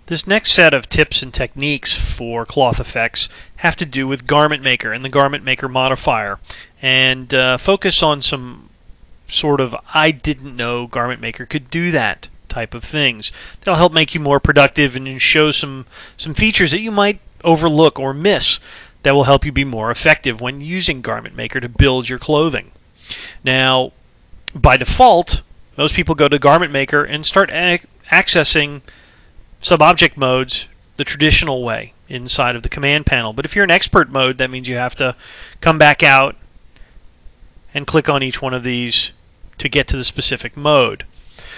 This next set of tips and techniques for cloth effects have to do with Garment Maker and the Garment Maker modifier, and focus on some sort of I didn't know Garment Maker could do that type of things. That'll help make you more productive and show some features that you might overlook or miss that will help you be more effective when using Garment Maker to build your clothing. Now, by default, most people go to Garment Maker and start accessing sub-object modes the traditional way inside of the command panel. But if you're in expert mode, that means you have to come back out and click on each one of these to get to the specific mode.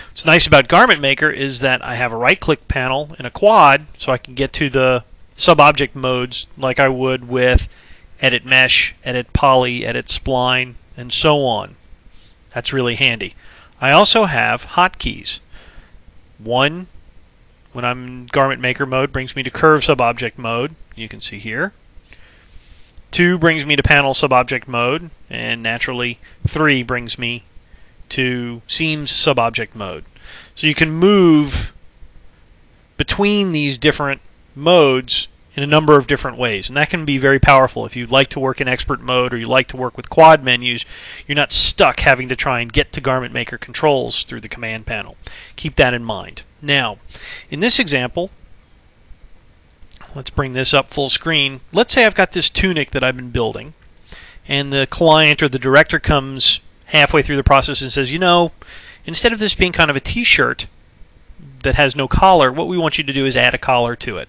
What's nice about Garment Maker is that I have a right-click panel in a quad, so I can get to the sub-object modes like I would with Edit Mesh, Edit Poly, Edit Spline, and so on. That's really handy. I also have hotkeys. One, when I'm in Garment Maker mode, brings me to Curve Sub-Object mode, you can see here. 2 brings me to Panel Sub-Object mode, and naturally 3 brings me to Seams Sub-Object mode. So you can move between these different modes in a number of different ways, and that can be very powerful. If you like to work in expert mode or you like to work with quad menus, you're not stuck having to try and get to Garment Maker controls through the command panel. Keep that in mind. Now, in this example, let's bring this up full screen. Let's say I've got this tunic that I've been building, and the client or the director comes halfway through the process and says, you know, instead of this being kind of a t-shirt that has no collar, what we want you to do is add a collar to it.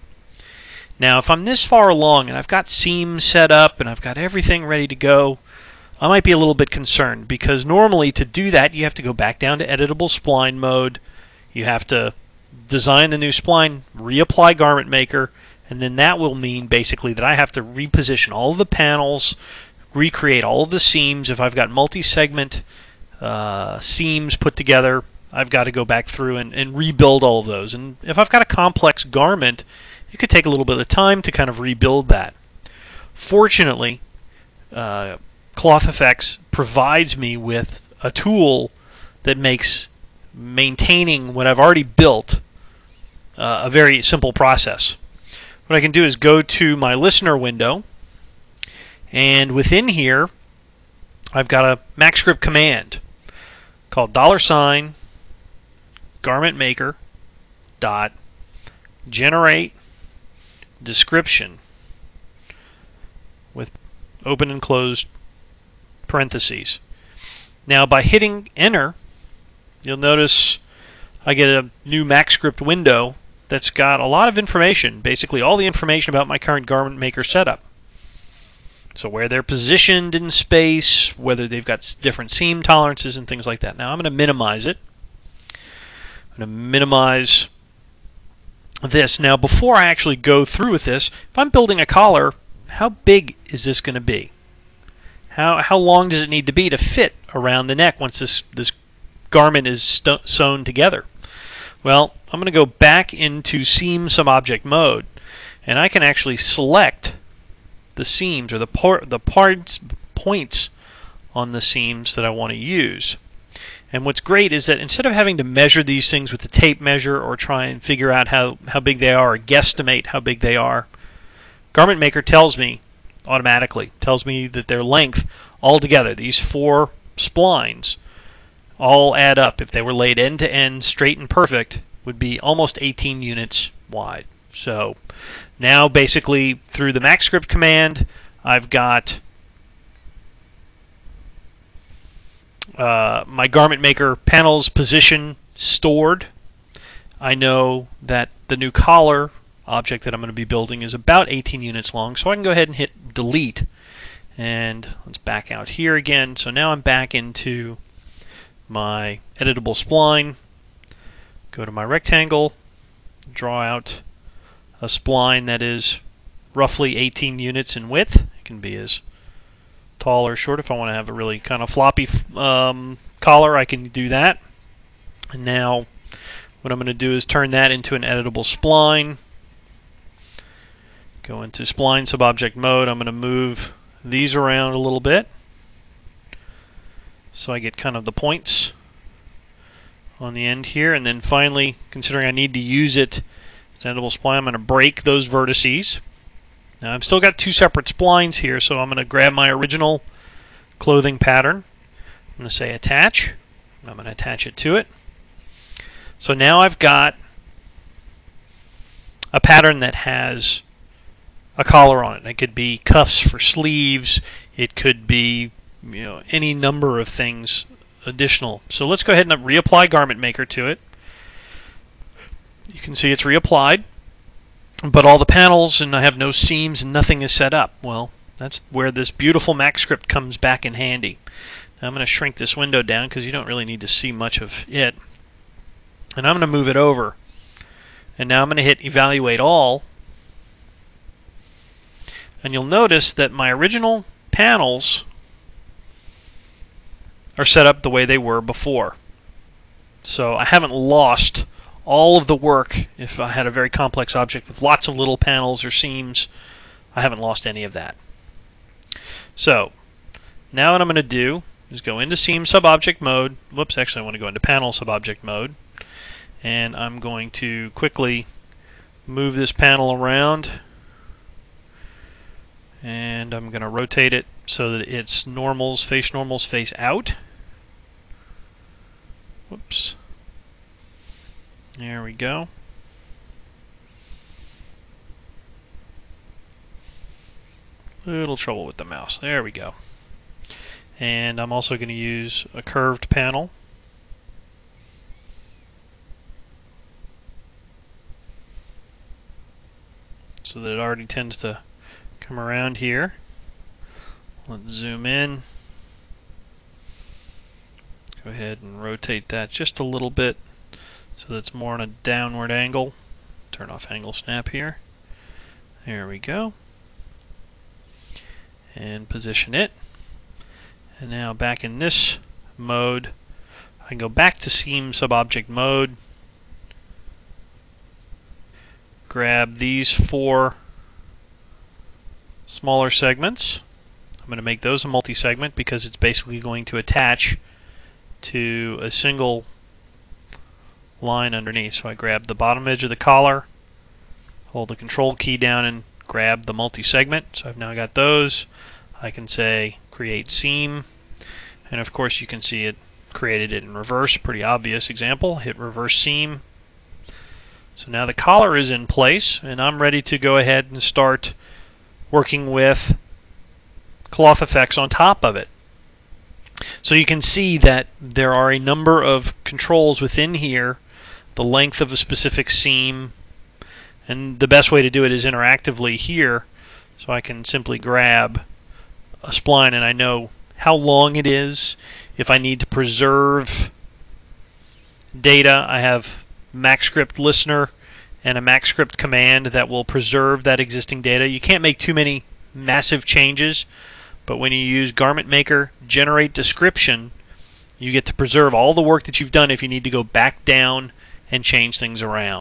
Now, if I'm this far along and I've got seams set up and I've got everything ready to go, I might be a little bit concerned, because normally to do that you have to go back down to editable spline mode, you have to design the new spline, reapply Garment Maker, and then that will mean basically that I have to reposition all of the panels, recreate all of the seams. If I've got multi-segment seams put together, I've got to go back through and rebuild all of those. And if I've got a complex garment, it could take a little bit of time to kind of rebuild that. Fortunately, Cloth Effects provides me with a tool that makes maintaining what I've already built a very simple process. What I can do is go to my listener window, and within here I've got a MacScript command called $Garment Maker dot generate description with open and closed parentheses. Now, by hitting enter, you'll notice I get a new MacScript window that's got a lot of information, basically all the information about my current Garment Maker setup. So where they're positioned in space, whether they've got different seam tolerances and things like that. Now I'm going to minimize it. I'm going to minimize this. Now, before I actually go through with this, if I'm building a collar, how big is this going to be? How long does it need to be to fit around the neck once this garment is sewn together? Well, I'm going to go back into Seam Sub-Object mode, and I can actually select the seams or the points on the seams that I want to use. And what's great is that instead of having to measure these things with the tape measure or try and figure out how big they are or guesstimate how big they are, Garment Maker tells me automatically, tells me that their length altogether, these 4 splines, all add up. If they were laid end to end, straight and perfect, would be almost 18 units wide. So now basically through the MacScript command, I've got my Garment Maker panel's position stored. I know that the new collar object that I'm going to be building is about 18 units long, so I can go ahead and hit delete. And let's back out here again. So now I'm back into my editable spline. Go to my rectangle, draw out a spline that is roughly 18 units in width. It can be as tall or short. If I want to have a really kind of floppy collar, I can do that. And now what I'm going to do is turn that into an editable spline. Go into Spline Sub-Object mode. I'm going to move these around a little bit so I get kind of the points on the end here. And then finally, considering I need to use it Extendable spline. I'm going to break those vertices. Now I've still got two separate splines here, so I'm going to grab my original clothing pattern. I'm going to say attach. I'm going to attach it to it. So now I've got a pattern that has a collar on it. It could be cuffs for sleeves. It could be, any number of things additional. So let's go ahead and reapply Garment Maker to it. You can see it's reapplied, but all the panels, and I have no seams, and nothing is set up. Well, that's where this beautiful Mac script comes back in handy. Now I'm going to shrink this window down because you don't really need to see much of it. And I'm going to move it over. And now I'm going to hit Evaluate All. And you'll notice that my original panels are set up the way they were before. So I haven't lost all of the work. If I had a very complex object with lots of little panels or seams, I haven't lost any of that. So now what I'm going to do is go into Seam Subobject mode. Whoops, actually I want to go into Panel Subobject mode. And I'm going to quickly move this panel around. And I'm going to rotate it so that its normals face out. Whoops. There we go. Little trouble with the mouse. There we go. And I'm also going to use a curved panel. So that it already tends to come around here. Let's zoom in. Go ahead and rotate that just a little bit so that it's more on a downward angle. Turn off angle snap here. There we go. And position it. And now back in this mode, I can go back to Seam Subobject mode. Grab these 4 smaller segments. I'm going to make those a multi-segment because it's basically going to attach to a single line underneath. So I grab the bottom edge of the collar, hold the control key down and grab the multi-segment. So I've now got those. I can say create seam, and of course you can see it created it in reverse. Pretty obvious example. Hit reverse seam. So now the collar is in place, and I'm ready to go ahead and start working with cloth effects on top of it. So you can see that there are a number of controls within here, the length of a specific seam, and the best way to do it is interactively here. So I can simply grab a spline and I know how long it is. If I need to preserve data, I have MacScript Listener and a MacScript command that will preserve that existing data. You can't make too many massive changes, but when you use Garment Maker Generate Description, you get to preserve all the work that you've done if you need to go back down and change things around.